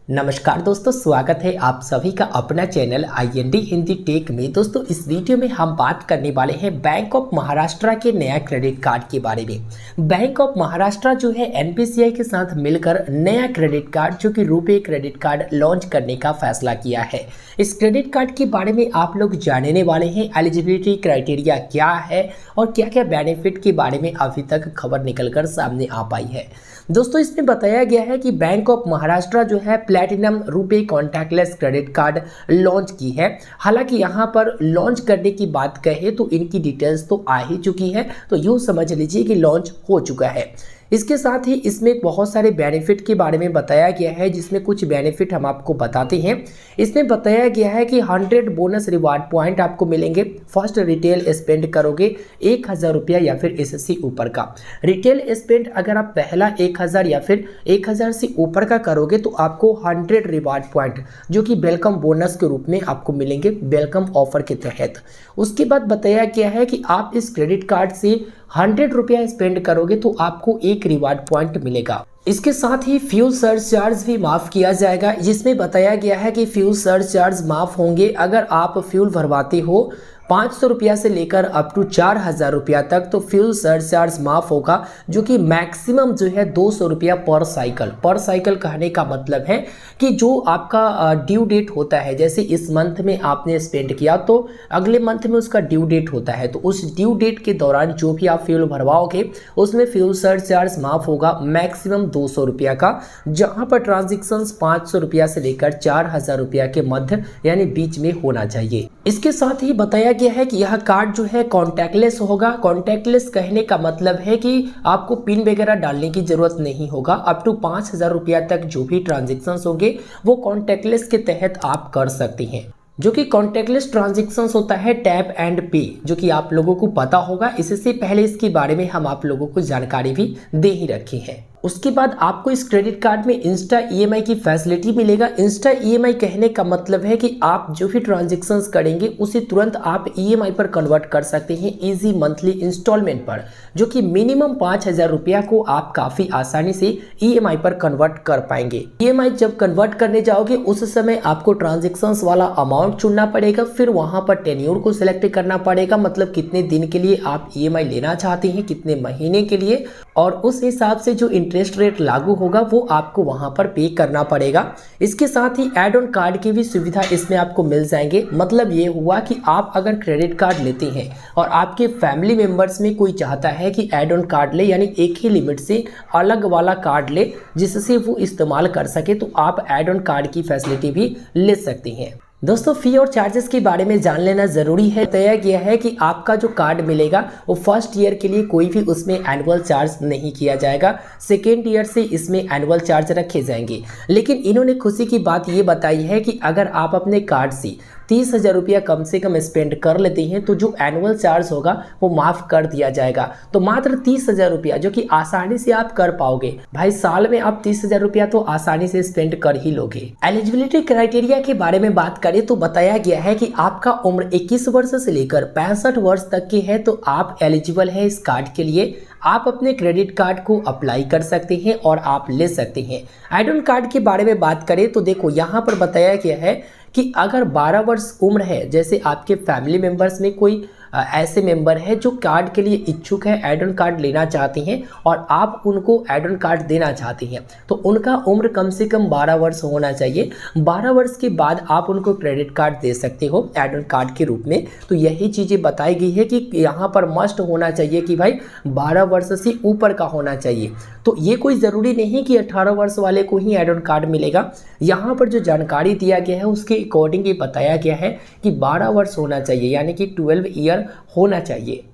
नमस्कार दोस्तों, स्वागत है आप सभी का अपना चैनल IND हिंदी टेक में। दोस्तों इस वीडियो में हम बात करने वाले हैं बैंक ऑफ महाराष्ट्र के नया क्रेडिट कार्ड के बारे में। बैंक ऑफ महाराष्ट्र जो है NPCI के साथ मिलकर नया क्रेडिट कार्ड जो कि रुपे क्रेडिट कार्ड लॉन्च करने का फैसला किया है। इस क्रेडिट कार्ड के बारे में आप लोग जानने वाले हैं। एलिजिबिलिटी क्राइटेरिया क्या है और क्या क्या बेनिफिट के बारे में अभी तक खबर निकलकर सामने आ पाई है। दोस्तों इसमें बताया गया है कि बैंक ऑफ महाराष्ट्र जो है platinum RuPay contactless credit card launch की है। हालांकि यहां पर लॉन्च करने की बात कहे तो इनकी डिटेल्स तो आ ही चुकी है, तो यूँ समझ लीजिए कि लॉन्च हो चुका है। इसके साथ ही इसमें बहुत सारे बेनिफिट के बारे में बताया गया है, जिसमें कुछ बेनिफिट हम आपको बताते हैं। इसमें बताया गया है कि 100 बोनस रिवार्ड पॉइंट आपको मिलेंगे। फर्स्ट रिटेल स्पेंड करोगे 1000 रुपया या फिर इससे ऊपर का रिटेल स्पेंड अगर आप पहला 1000 या फिर 1000 से ऊपर का करोगे तो आपको 100 रिवार्ड पॉइंट जो कि वेलकम बोनस के रूप में आपको मिलेंगे वेलकम ऑफर के तहत। उसके बाद बताया गया है कि आप इस क्रेडिट कार्ड से 100 रुपया स्पेंड करोगे तो आपको एक रिवार्ड पॉइंट मिलेगा। इसके साथ ही फ्यूल सरचार्ज भी माफ़ किया जाएगा, जिसमें बताया गया है कि फ्यूल सरचार्ज माफ़ होंगे अगर आप फ्यूल भरवाते हो 500 रुपया से लेकर अप टू 4000 रुपया तक, तो फ्यूल सरचार्ज माफ़ होगा जो कि मैक्सिमम जो है 200 रुपया पर साइकिल कहने का मतलब है कि जो आपका ड्यू डेट होता है, जैसे इस मंथ में आपने स्पेंड किया तो अगले मंथ में उसका ड्यू डेट होता है, तो उस ड्यू डेट के दौरान जो भी आप फ्यूल भरवाओगे उसमें फ्यूल सरचार्ज माफ़ होगा मैक्सिमम 200 रुपया का, जहाँ पर ट्रांजेक्शन्स 500 रुपया से लेकर 4000 रुपया के मध्य यानी बीच में होना चाहिए। इसके साथ ही बताया गया है कि यह कार्ड जो है कॉन्टैक्टलेस होगा। कॉन्टैक्टलेस कहने का मतलब है कि आपको पिन वगैरह डालने की जरूरत नहीं होगा। अप टू 5000 रुपया तक जो भी ट्रांजेक्शन्स होंगे वो कॉन्टैक्टलेस के तहत आप कर सकते हैं। जो कि कॉन्टैक्टलेस ट्रांजेक्शन्स होता है टैप एंड पे, जो कि आप लोगों को पता होगा। इससे पहले इसके बारे में हम आप लोगों को जानकारी भी दे ही रखी है। उसके बाद आपको इस क्रेडिट कार्ड में इंस्टा EMI की फैसिलिटी मिलेगा। इंस्टा EMI कहने का मतलब है कि आप जो भी ट्रांजेक्शन्स करेंगे उसे तुरंत आप EMI पर कन्वर्ट कर सकते हैं इजी मंथली इंस्टॉलमेंट पर, जो कि मिनिमम 5000 रुपया को आप काफ़ी आसानी से EMI पर कन्वर्ट कर पाएंगे। EMI जब कन्वर्ट करने जाओगे उस समय आपको ट्रांजेक्शन्स वाला अमाउंट चुनना पड़ेगा, फिर वहाँ पर टेन्योर को सिलेक्ट करना पड़ेगा, मतलब कितने दिन के लिए आप EMI लेना चाहते हैं, कितने महीने के लिए, और उस हिसाब से जो इंटरेस्ट रेट लागू होगा वो आपको वहां पर पे करना पड़ेगा। इसके साथ ही एड ऑन कार्ड की भी सुविधा इसमें आपको मिल जाएंगे। मतलब ये हुआ कि आप अगर क्रेडिट कार्ड लेते हैं और आपके फैमिली मेंबर्स में कोई चाहता है कि एड ऑन कार्ड ले, यानी एक ही लिमिट से अलग वाला कार्ड ले जिससे वो इस्तेमाल कर सके, तो आप एड ऑन कार्ड की फैसिलिटी भी ले सकते हैं। दोस्तों फी और चार्जेस के बारे में जान लेना जरूरी है। बताया गया है कि आपका जो कार्ड मिलेगा वो फर्स्ट ईयर के लिए कोई भी उसमें एनुअल चार्ज नहीं किया जाएगा। सेकेंड ईयर से इसमें एनुअल चार्ज रखे जाएंगे। लेकिन इन्होंने खुशी की बात ये बताई है कि अगर आप अपने कार्ड से 30,000 रुपया कम से कम स्पेंड कर लेते हैं तो जो एनुअल चार्ज होगा वो माफ़ कर दिया जाएगा। तो मात्र 30,000 रुपया जो कि आसानी से आप कर पाओगे। भाई साल में आप 30,000 रुपया तो आसानी से स्पेंड कर ही लोगे। एलिजिबिलिटी क्राइटेरिया के बारे में बात करें तो बताया गया है कि आपका उम्र 21 वर्ष से लेकर 65 वर्ष तक की है तो आप एलिजिबल है इस कार्ड के लिए। आप अपने क्रेडिट कार्ड को अप्लाई कर सकते हैं और आप ले सकते हैं। एड ऑन कार्ड के बारे में बात करें तो देखो यहाँ पर बताया गया है कि अगर 12 वर्ष उम्र है, जैसे आपके फैमिली मेंबर्स में कोई ऐसे मेंबर है जो कार्ड के लिए इच्छुक है, एड ऑन कार्ड लेना चाहते हैं और आप उनको एड ऑन कार्ड देना चाहते हैं, तो उनका उम्र कम से कम 12 वर्ष होना चाहिए। 12 वर्ष के बाद आप उनको क्रेडिट कार्ड दे सकते हो एड ऑन कार्ड के रूप में। तो यही चीज़ें बताई गई है कि यहाँ पर मस्ट होना चाहिए कि भाई 12 वर्ष से ऊपर का होना चाहिए। तो ये कोई ज़रूरी नहीं कि 18 वर्ष वाले को ही एड ऑन कार्ड मिलेगा। यहाँ पर जो जानकारी दिया गया है उसके अकॉर्डिंग ये बताया गया है कि 12 वर्ष होना चाहिए, यानी कि 12 ईयर होना चाहिए।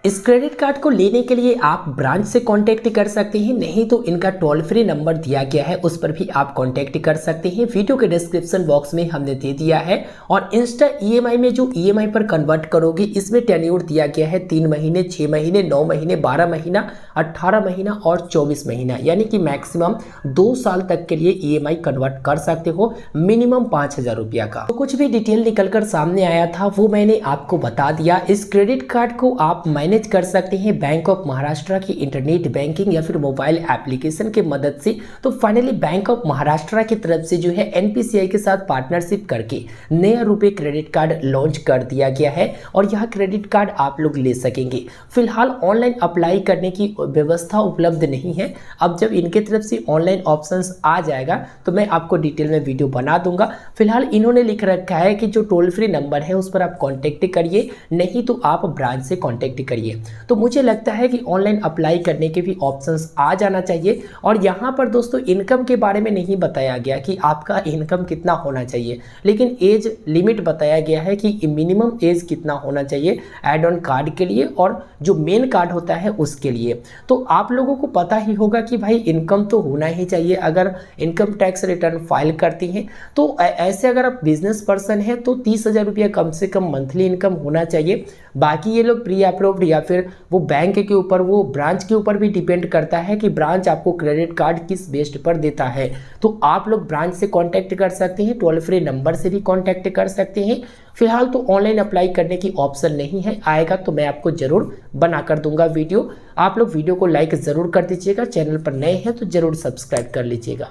इस क्रेडिट कार्ड को लेने के लिए आप ब्रांच से कांटेक्ट कर सकते हैं, नहीं तो इनका टोल फ्री नंबर दिया गया है उस पर भी आप कांटेक्ट कर सकते हैं। वीडियो के डिस्क्रिप्शन बॉक्स में हमने दे दिया है। और इंस्टा EMI में जो EMI पर कन्वर्ट करोगे इसमें टेन्योर दिया गया है 3 महीने, 6 महीने, 9 महीने, 12 महीना, 18 महीना और 24 महीना, यानी कि मैक्सिमम 2 साल तक के लिए EMI कन्वर्ट कर सकते हो मिनिमम 5000 रुपया का। तो कुछ भी डिटेल निकल कर सामने आया था वो मैंने आपको बता दिया। इस क्रेडिट कार्ड को आप मैनेज मैनेज कर सकते हैं बैंक ऑफ महाराष्ट्र की इंटरनेट बैंकिंग या फिर मोबाइल एप्लीकेशन के मदद से। तो फाइनली बैंक ऑफ महाराष्ट्र की तरफ से जो है एनपीसीआई के साथ पार्टनरशिप करके नया रुपए क्रेडिट कार्ड लॉन्च कर दिया गया है और यह क्रेडिट कार्ड आप लोग ले सकेंगे। फिलहाल ऑनलाइन अप्लाई करने की व्यवस्था उपलब्ध नहीं है। अब जब इनके तरफ से ऑनलाइन ऑप्शंस आ जाएगा तो मैं आपको डिटेल में वीडियो बना दूंगा। फिलहाल इन्होंने लिख रखा है कि जो टोल फ्री नंबर है उस पर आप कांटेक्ट करिए, नहीं तो आप ब्रांच से कांटेक्ट करिए। तो मुझे लगता है कि ऑनलाइन अप्लाई करने के भी ऑप्शंस आ जाना चाहिए। और यहाँ पर दोस्तों इनकम के बारे में नहीं बताया गया कि आपका इनकम कितना होना चाहिए, लेकिन एज लिमिट बताया गया है कि मिनिमम एज कितना होना चाहिए एड ऑन कार्ड के लिए और जो मेन कार्ड होता है उसके लिए। तो आप लोगों को पता ही होगा कि भाई इनकम तो होना ही चाहिए। अगर इनकम टैक्स रिटर्न फाइल करती हैं तो ऐसे अगर आप बिजनेस पर्सन हैं तो 30,000 रुपया कम से कम मंथली इनकम होना चाहिए। बाकी ये लोग प्री अप्रूव्ड या फिर वो बैंक के ऊपर, वो ब्रांच के ऊपर भी डिपेंड करता है कि ब्रांच आपको क्रेडिट कार्ड किस बेस्ड पर देता है। तो आप लोग ब्रांच से कांटेक्ट कर सकते हैं, टोल फ्री नंबर से भी कांटेक्ट कर सकते हैं। फिलहाल तो ऑनलाइन अप्लाई करने की ऑप्शन नहीं है, आएगा तो मैं आपको जरूर बना कर दूंगा वीडियो। आप लोग वीडियो को लाइक ज़रूर कर दीजिएगा, चैनल पर नए हैं तो ज़रूर सब्सक्राइब कर लीजिएगा।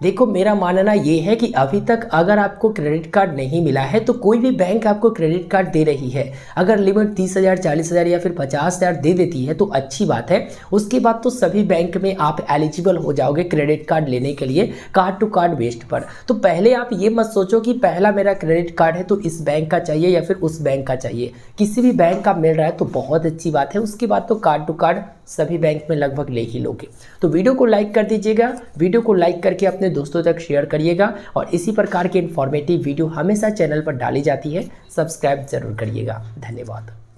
देखो मेरा मानना ये है कि अभी तक अगर आपको क्रेडिट कार्ड नहीं मिला है तो कोई भी बैंक आपको क्रेडिट कार्ड दे रही है, अगर लिमिट 30,000, 40,000 या फिर 50,000 दे देती है तो अच्छी बात है। उसके बाद तो सभी बैंक में आप एलिजिबल हो जाओगे क्रेडिट कार्ड लेने के लिए कार्ड टू कार्ड बेस्ड पर। तो पहले आप ये मत सोचो कि पहला मेरा क्रेडिट कार्ड है तो इस बैंक का चाहिए या फिर उस बैंक का चाहिए। किसी भी बैंक का मिल रहा है तो बहुत अच्छी बात है, उसके बाद तो कार्ड टू कार्ड सभी बैंक में लगभग ले ही लोगे। तो वीडियो को लाइक कर दीजिएगा, वीडियो को लाइक करके अपने दोस्तों तक शेयर करिएगा और इसी प्रकार के इन्फॉर्मेटिव वीडियो हमेशा चैनल पर डाली जाती है, सब्सक्राइब जरूर करिएगा। धन्यवाद।